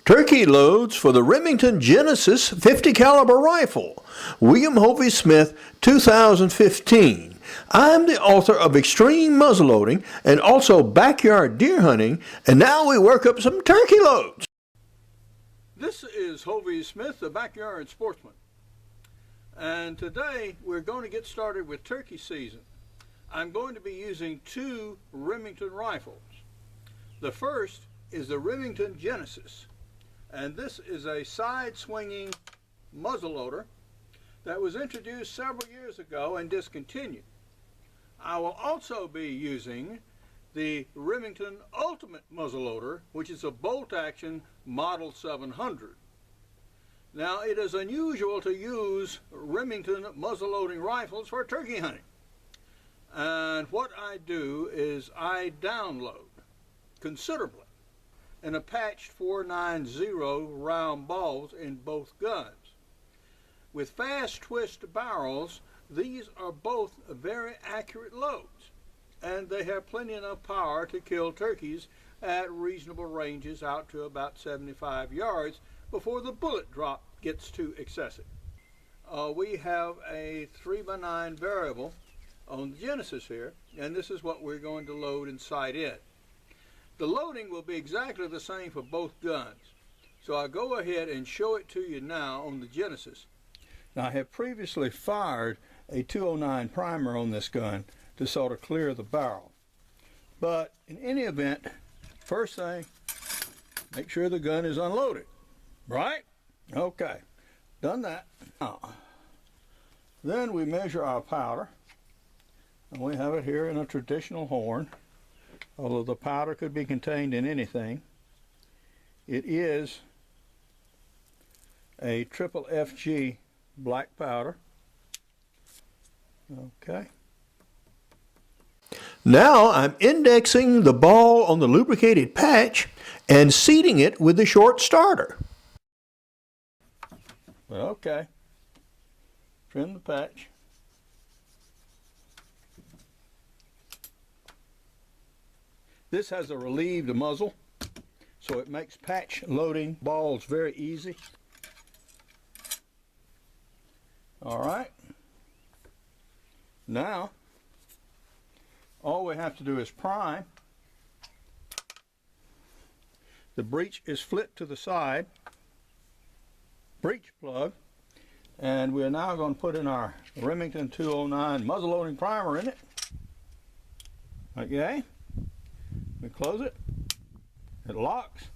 Turkey loads for the Remington Genesis 50 caliber rifle, William Hovey Smith, 2015. I'm the author of Extreme Muzzleloading and also Backyard Deer Hunting, and now we work up some turkey loads. This is Hovey Smith, the Backyard Sportsman, and today we're going to get started with turkey season. I'm going to be using two Remington rifles. The first is the Remington Genesis, and this is a side-swinging muzzleloader that was introduced several years ago and discontinued. I will also be using the Remington Ultimate Muzzleloader, which is a bolt-action Model 700. Now, it is unusual to use Remington muzzleloading rifles for turkey hunting. And what I do is I download considerably in a patched 490 round balls in both guns. With fast twist barrels, these are both very accurate loads, and they have plenty enough power to kill turkeys at reasonable ranges out to about 75 yards before the bullet drop gets too excessive. We have a 3x9 variable on the Genesis here, and this is what we're going to load and sight in. The loading will be exactly the same for both guns, so I'll go ahead and show it to you now on the Genesis. Now, I have previously fired a 209 primer on this gun to sort of clear the barrel, but in any event, first thing, make sure the gun is unloaded, right? Okay, done that. Now, then we measure our powder, and we have it here in a traditional horn. Although the powder could be contained in anything, it is a triple FG black powder. Okay. Now I'm indexing the ball on the lubricated patch and seating it with the short starter. Okay. Trim the patch. This has a relieved muzzle, so it makes patch loading balls very easy. All right. Now, all we have to do is prime. The breech is flipped to the side, breech plug, and we're now going to put in our Remington 209 muzzleloading primer in it. Okay. We close it, it locks,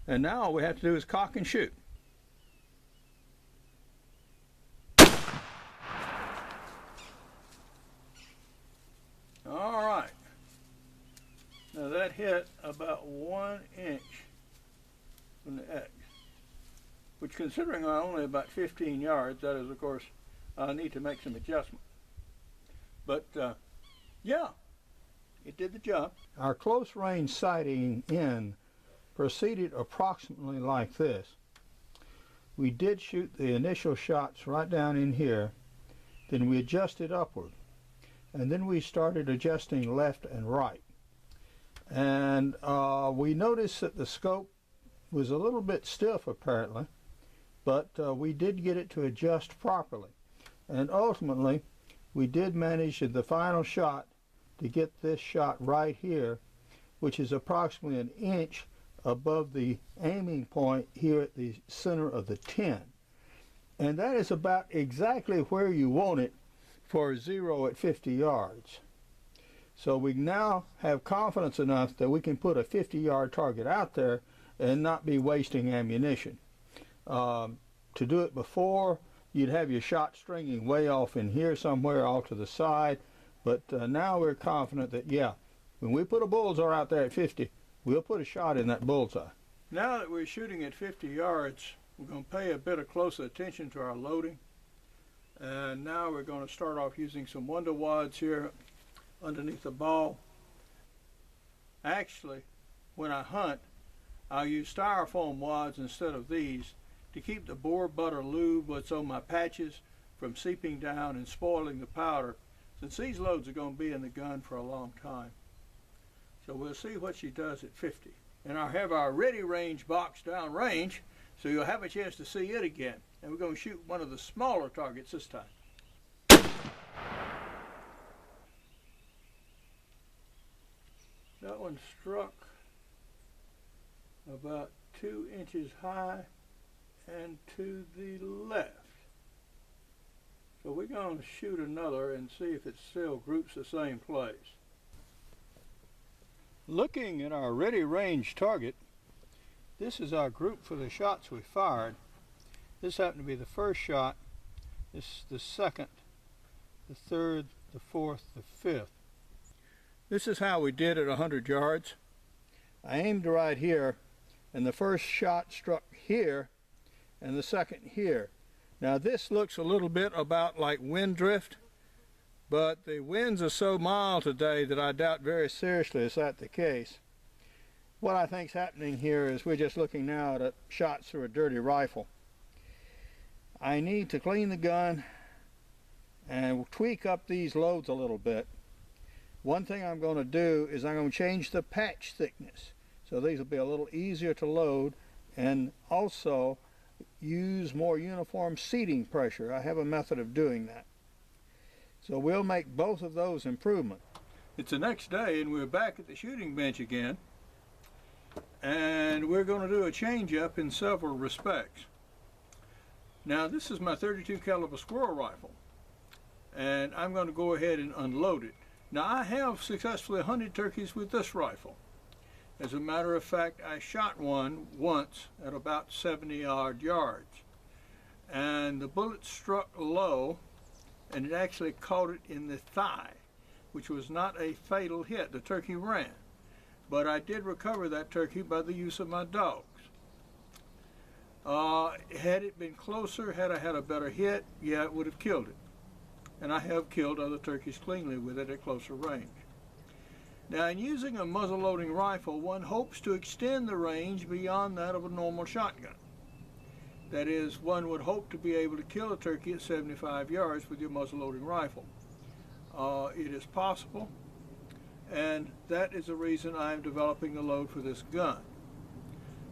and now all we have to do is cock and shoot. All right. Now that hit about 1 inch from the edge, which, considering I'm only about 15 yards, that is, of course, I need to make some adjustment. But yeah, it did the job. Our close range sighting in proceeded approximately like this. We did shoot the initial shots right down in here, then we adjusted upward, and then we started adjusting left and right. And we noticed that the scope was a little bit stiff apparently, but we did get it to adjust properly. And ultimately, we did manage in the final shot to get this shot right here, which is approximately 1 inch above the aiming point here at the center of the 10. And that is about exactly where you want it for a 0 at 50 yards. So we now have confidence enough that we can put a 50-yard target out there and not be wasting ammunition. To do it before, you'd have your shot stringing way off in here somewhere off to the side. But now we're confident that, yeah, when we put a bullseye out there at 50, we'll put a shot in that bullseye. Now that we're shooting at 50 yards, we're going to pay a bit of closer attention to our loading. And now we're going to start off using some wonder wads here underneath the ball. Actually, when I hunt, I'll use styrofoam wads instead of these to keep the boar butter lube what's on my patches from seeping down and spoiling the powder, since these loads are going to be in the gun for a long time. So we'll see what she does at 50. and I have our ready range box down range, so you'll have a chance to see it again. And we're going to shoot one of the smaller targets this time. That one struck about 2 inches high and to the left. So we're going to shoot another and see if it still groups the same place. Looking at our ready range target, this is our group for the shots we fired. This happened to be the first shot, this is the second, the third, the fourth, the fifth. This is how we did at 100 yards. I aimed right here, and the first shot struck here, and the second here. Now this looks a little bit about like wind drift, but the winds are so mild today that I doubt very seriously is that the case. What I think is happening here is we're just looking now at shots through a dirty rifle. I need to clean the gun and tweak up these loads a little bit. One thing I'm going to do is I'm going to change the patch thickness, so these will be a little easier to load, and also use more uniform seating pressure. I have a method of doing that. So we'll make both of those improvements. It's the next day and we're back at the shooting bench again, and we're going to do a change up in several respects. Now this is my 32 caliber squirrel rifle, and I'm going to go ahead and unload it. Now I have successfully hunted turkeys with this rifle. As a matter of fact, I shot one once at about 70-odd yards, and the bullet struck low, and it actually caught it in the thigh, which was not a fatal hit. The turkey ran, but I did recover that turkey by the use of my dogs. Had it been closer, had I had a better hit, yeah, it would have killed it. And I have killed other turkeys cleanly with it at closer range. Now, in using a muzzle-loading rifle, one hopes to extend the range beyond that of a normal shotgun. That is, one would hope to be able to kill a turkey at 75 yards with your muzzle-loading rifle. It is possible, and that is the reason I am developing the load for this gun.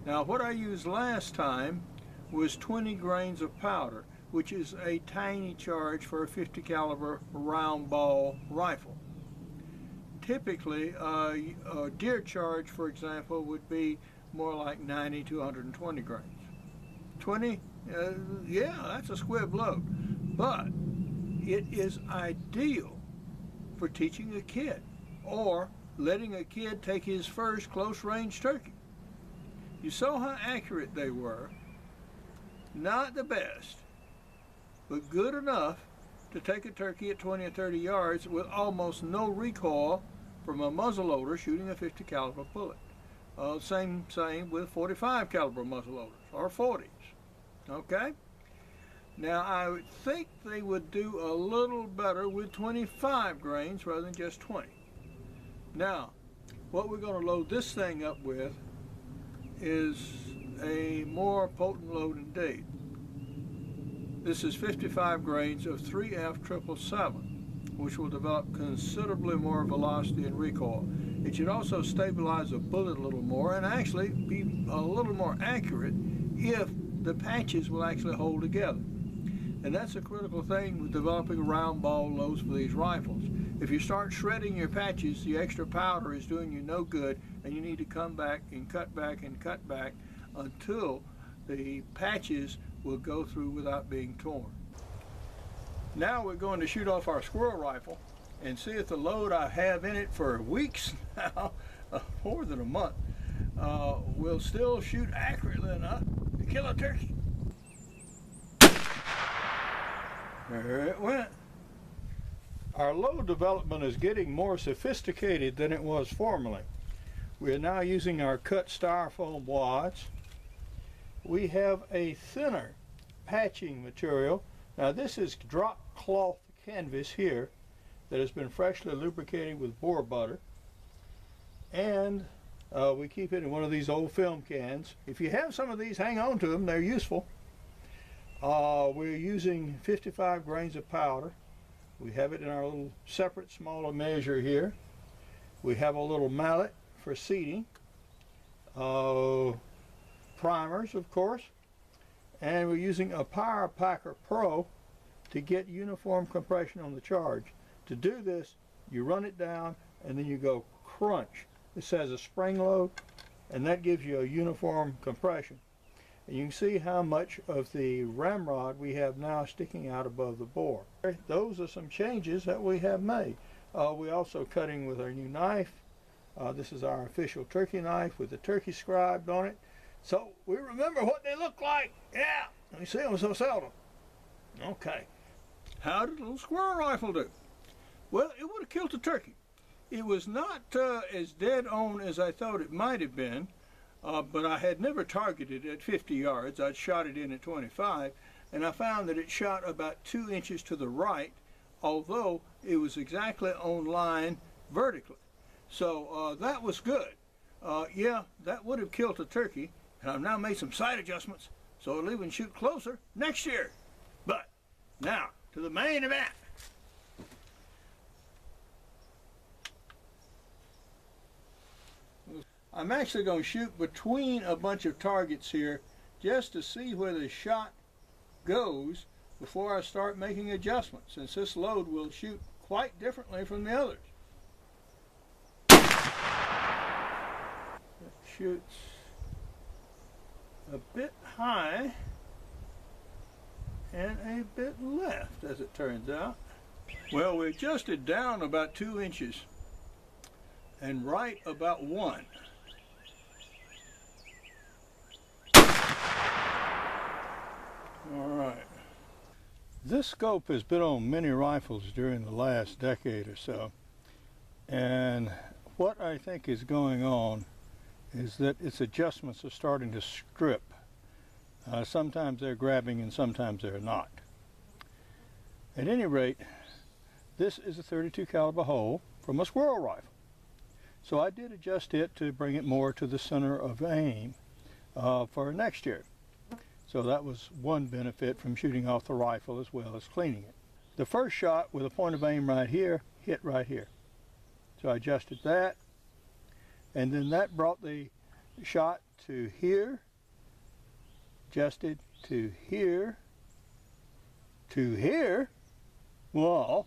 Now, what I used last time was 20 grains of powder, which is a tiny charge for a 50 caliber round ball rifle. Typically, a deer charge, for example, would be more like 90 to 120 grains. 20, yeah, that's a squib load, but it is ideal for teaching a kid or letting a kid take his first close-range turkey. You saw how accurate they were. Not the best, but good enough to take a turkey at 20 or 30 yards with almost no recoil from a muzzleloader shooting a 50 caliber bullet. Same with 45 caliber muzzleloaders or 40s. Okay? Now I would think they would do a little better with 25 grains rather than just 20. Now, what we're going to load this thing up with is a more potent load indeed. This is 55 grains of 3F777, which will develop considerably more velocity and recoil. It should also stabilize the bullet a little more and actually be a little more accurate if the patches will actually hold together. And that's a critical thing with developing round ball loads for these rifles. If you start shredding your patches, the extra powder is doing you no good, and you need to come back and cut back and cut back until the patches will go through without being torn. Now we're going to shoot off our squirrel rifle and see if the load I have in it for weeks now, more than a month, will still shoot accurately enough to kill a turkey. There it went. Our load development is getting more sophisticated than it was formerly. We are now using our cut styrofoam wads. We have a thinner patching material. Now this is drop cloth canvas here that has been freshly lubricated with boar butter. And we keep it in one of these old film cans. If you have some of these, hang on to them, they're useful. We're using 55 grains of powder. We have it in our little separate smaller measure here. We have a little mallet for seating. primers, of course, and we're using a Power Packer Pro to get uniform compression on the charge. To do this, you run it down and then you go crunch. This has a spring load, and that gives you a uniform compression. And you can see how much of the ramrod we have now sticking out above the bore. Those are some changes that we have made. We're also cutting with our new knife. This is our official turkey knife with the turkey scribed on it. So we remember what they look like. Yeah, we see them so seldom. Okay. How did a little squirrel rifle do? Well, it would have killed a turkey. It was not as dead on as I thought it might have been, but I had never targeted at 50 yards. I'd shot it in at 25, and I found that it shot about 2 inches to the right, although it was exactly on line vertically. So that was good. Yeah, that would have killed a turkey, and I've now made some sight adjustments, so I'll even shoot closer next year. But now, to the main event. I'm actually going to shoot between a bunch of targets here just to see where the shot goes before I start making adjustments, since this load will shoot quite differently from the others. It shoots a bit high and a bit left, as it turns out. Well, we adjusted down about 2 inches and right about 1. All right. This scope has been on many rifles during the last decade or so, and what I think is going on is that its adjustments are starting to strip. Sometimes they're grabbing and sometimes they're not. At any rate, this is a 32 caliber hole from a squirrel rifle. So I did adjust it to bring it more to the center of aim for next year. So that was one benefit from shooting off the rifle as well as cleaning it. The first shot with a point of aim right here hit right here. So I adjusted that, and then that brought the shot to here, adjusted to here, well,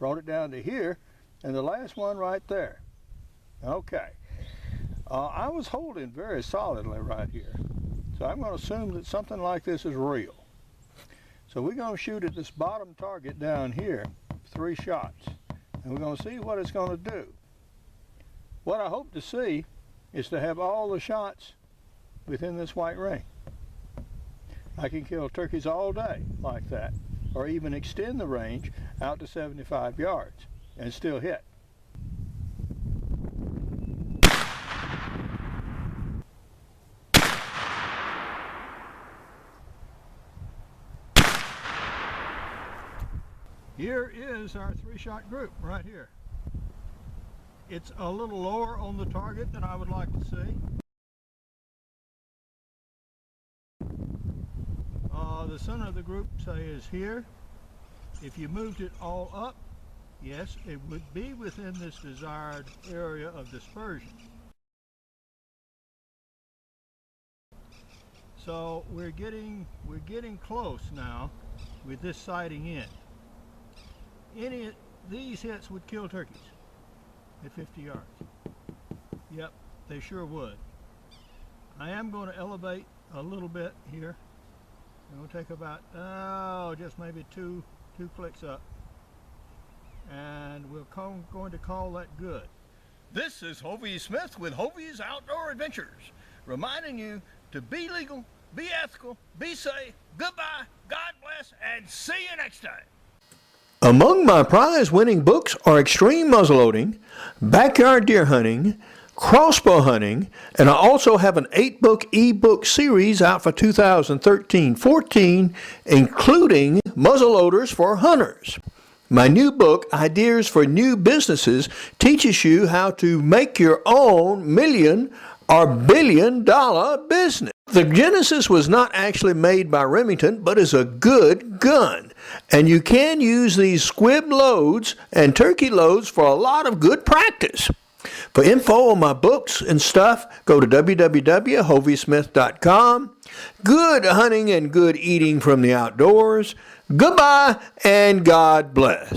brought it down to here, and the last one right there. Okay. I was holding very solidly right here. So I'm going to assume that something like this is real. So we're going to shoot at this bottom target down here, 3 shots, and we're going to see what it's going to do. What I hope to see is to have all the shots within this white ring. I can kill turkeys all day like that, or even extend the range out to 75 yards and still hit. Here is our 3-shot group right here. It's a little lower on the target than I would like to see. The center of the group, say, is here. If you moved it all up, yes, it would be within this desired area of dispersion. So we're getting close now with this sighting in. Any of these hits would kill turkeys at 50 yards. Yep, they sure would. I am going to elevate a little bit here. It'll take about, just maybe two clicks up. And we're going to call that good. This is Hovey Smith with Hovey's Outdoor Adventures, reminding you to be legal, be ethical, be safe. Goodbye, God bless, and see you next time. Among my prize-winning books are Extreme Muzzleloading, Backyard Deer Hunting, Crossbow Hunting, and I also have an 8-book ebook series out for 2013-14, including muzzleloaders for hunters. My new book, Ideas for New Businesses, teaches you how to make your own $1 or billion-dollar business. The Genesis was not actually made by Remington, but is a good gun. And you can use these squib loads and turkey loads for a lot of good practice. For info on my books and stuff, go to www.hoviesmith.com. Good hunting and good eating from the outdoors. Goodbye and God bless.